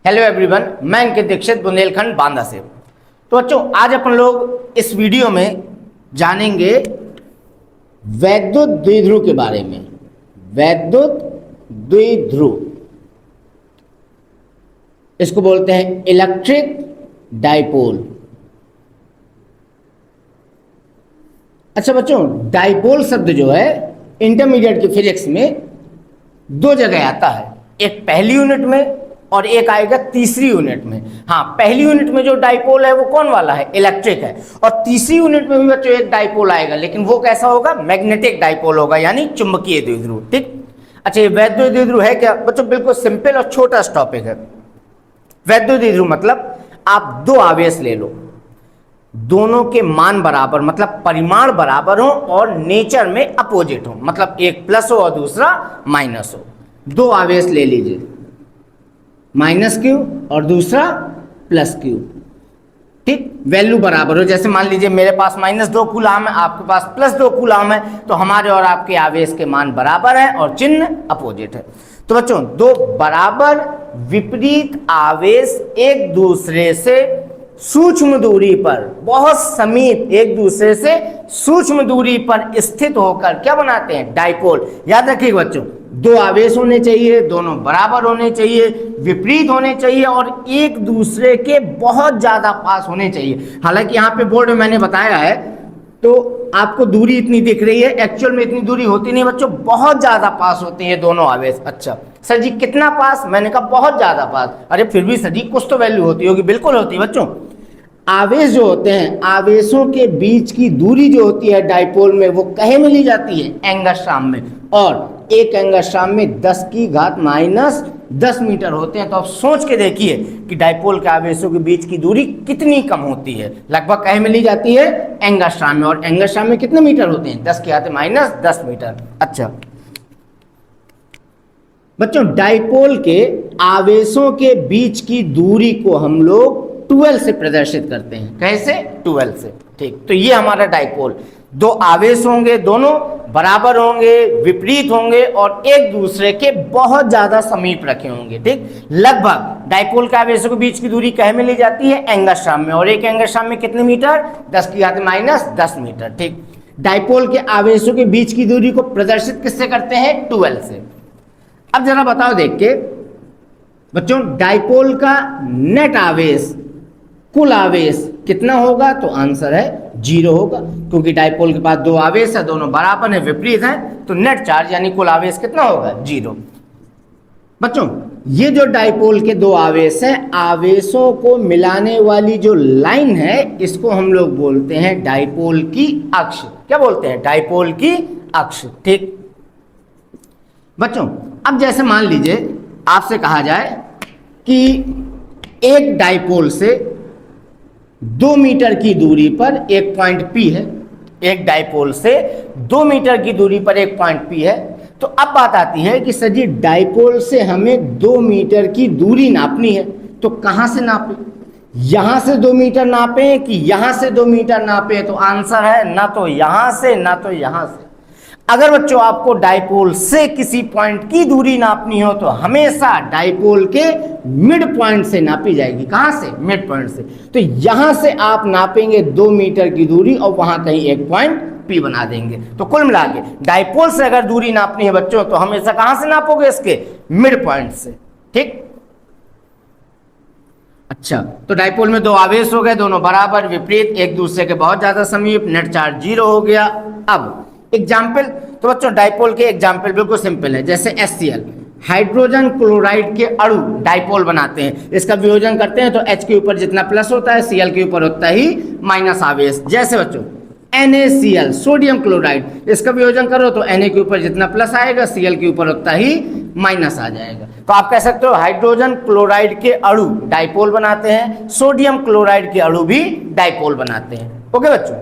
Hello everyone, मैं अंकित दीक्षित बुंदेलखंड बांदा से। तो बच्चों, आज अपन लोग इस वीडियो में जानेंगे वैद्युत द्विध्रुव के बारे में। वैद्युत द्विध्रुव, इसको बोलते हैं इलेक्ट्रिक डाइपोल। अच्छा बच्चों, डाइपोल शब्द जो है इंटरमीडिएट की फिजिक्स में दो जगह आता है, एक पहली यूनिट में और एक आएगा तीसरी यूनिट में। हाँ, पहली यूनिट में जो डाइपोल है वो कौन वाला है? इलेक्ट्रिक है। और तीसरी यूनिट में भी बच्चों एक डाइपोल आएगा, लेकिन वो कैसा होगा? मैग्नेटिक डाइपोल होगा, यानी चुंबकीय द्विध्रुव। ठीक। अच्छा, ये वैद्युत द्विध्रुव है क्या बच्चों? बिल्कुल सिंपल और छोटा सा टॉपिक है। वैद्युत द्विध्रुव मतलब आप दो आवेश ले लो, दोनों के मान बराबर, मतलब परिमाण बराबर हो और नेचर में अपोजिट हो, मतलब एक प्लस हो और दूसरा माइनस हो। दो आवेश ले लीजिए, माइनस क्यू और दूसरा प्लस क्यू। ठीक, वैल्यू बराबर हो। जैसे मान लीजिए मेरे पास -2 कूलाम है, आपके पास +2 कूलाम है, तो हमारे और आपके आवेश के मान बराबर है और चिन्ह अपोजिट है। तो बच्चों, दो बराबर विपरीत आवेश एक दूसरे से सूक्ष्म दूरी पर, बहुत समीप एक दूसरे से सूक्ष्म दूरी पर स्थित होकर क्या बनाते हैं? डाइपोल। याद रखिए बच्चों, दो आवेश होने चाहिए, दोनों बराबर होने चाहिए, विपरीत होने चाहिए और एक दूसरे के बहुत ज्यादा पास होने चाहिए। हालांकि यहाँ पे बोर्ड में मैंने बताया है तो आपको दूरी इतनी दिख रही है, एक्चुअल में इतनी दूरी होती नहीं बच्चों, बहुत ज्यादा पास होते हैं दोनों आवेश। अच्छा सर जी, कितना पास? मैंने कहा बहुत ज्यादा पास। अरे फिर भी सर जी कुछ तो वैल्यू होती होगी। बिल्कुल होती है बच्चों। आवेश जो होते हैं, आवेशों के बीच की दूरी जो होती है डाइपोल में, वो कहे में ली जाती है? एंगस्ट्रॉम में। और एक एंगस्ट्रॉम में 10⁻⁻10 मीटर होते हैं। तो आप सोच के देखिए कि डाइपोल के आवेशों के बीच की दूरी कितनी कम होती है। लगभग कहे में ली जाती है? एंगस्ट्रॉम में। और एंगस्ट्रॉम में कितने मीटर होते हैं? 10⁻⁻10 मीटर। अच्छा बच्चों, डाइपोल के आवेशों के बीच की दूरी को हम लोग 12 से प्रदर्शित करते हैं। कैसे? 12 से। ठीक, तो ये हमारा डाइपोल। दो आवेश होंगे, दोनों बराबर होंगे, विपरीत होंगे और एक दूसरे के बहुत ज्यादा समीप रखे होंगे। ठीक, लगभग डाइपोल के आवेशों के बीच की दूरी कहे में ली जाती है? एंगस्ट्रॉम में। और एक एंगस्ट्रॉम में कितने मीटर? 10⁻⁻10 मीटर। ठीक, डाइपोल के आवेशों के बीच की दूरी को प्रदर्शित किससे करते हैं? 12 से। अब जरा बताओ देख के बच्चों, डाइपोल का नेट आवेश, कुल आवेश कितना होगा? तो आंसर है 0 होगा, क्योंकि डाइपोल के पास दो आवेश है, दोनों बराबर है, विपरीत है, तो नेट चार्ज यानी कुल आवेश कितना होगा? 0। बच्चों, ये जो डाइपोल के दो आवेश हैं, आवेशों को मिलाने वाली जो लाइन है, इसको हम लोग बोलते हैं डाइपोल की अक्ष। क्या बोलते हैं? डाइपोल की अक्ष। ठीक बच्चों, अब जैसे मान लीजिए आपसे कहा जाए कि एक डाइपोल से 2 मीटर की दूरी पर एक पॉइंट P है। एक डाइपोल से 2 मीटर की दूरी पर एक पॉइंट P है। तो अब बात आती है कि सर जी, डाइपोल से हमें 2 मीटर की दूरी नापनी है, तो कहां से नापें? यहां से 2 मीटर नापें कि यहां से 2 मीटर नापें? तो आंसर है ना तो यहां से ना तो यहां से। अगर बच्चों आपको डाइपोल से किसी पॉइंट की दूरी नापनी हो तो हमेशा डाइपोल के मिड पॉइंट से नापी जाएगी। कहां से? मिड पॉइंट से। तो यहां से आप नापेंगे 2 मीटर की दूरी और वहां कहीं एक पॉइंट P बना देंगे। तो कुल मिला के डाइपोल से अगर दूरी नापनी है बच्चों, तो हमेशा कहां से नापोगे? इसके मिड पॉइंट से। ठीक। अच्छा, तो डाइपोल में दो आवेश हो गए, दोनों बराबर, विपरीत, एक दूसरे के बहुत ज्यादा समीप, नेट चार्ज 0 हो गया। अब एग्जाम्पल, तो बच्चों डाइपोल के एग्जाम्पल बिल्कुल सिंपल है। जैसे HCl, हाइड्रोजन क्लोराइड के अणु डाइपोल बनाते हैं। इसका वियोजन करते हैं तो H के ऊपर जितना प्लस होता है, Cl के ऊपर होता ही माइनस आवेश। जैसे बच्चों NaCl, सोडियम क्लोराइड, इसका वियोजन करो तो Na के ऊपर जितना प्लस आएगा, Cl के ऊपर होता ही माइनस आ जाएगा। तो आप कह सकते हो हाइड्रोजन क्लोराइड के अणु डाइपोल बनाते हैं, सोडियम क्लोराइड के अणु भी डाइपोल बनाते हैं। ओके बच्चों।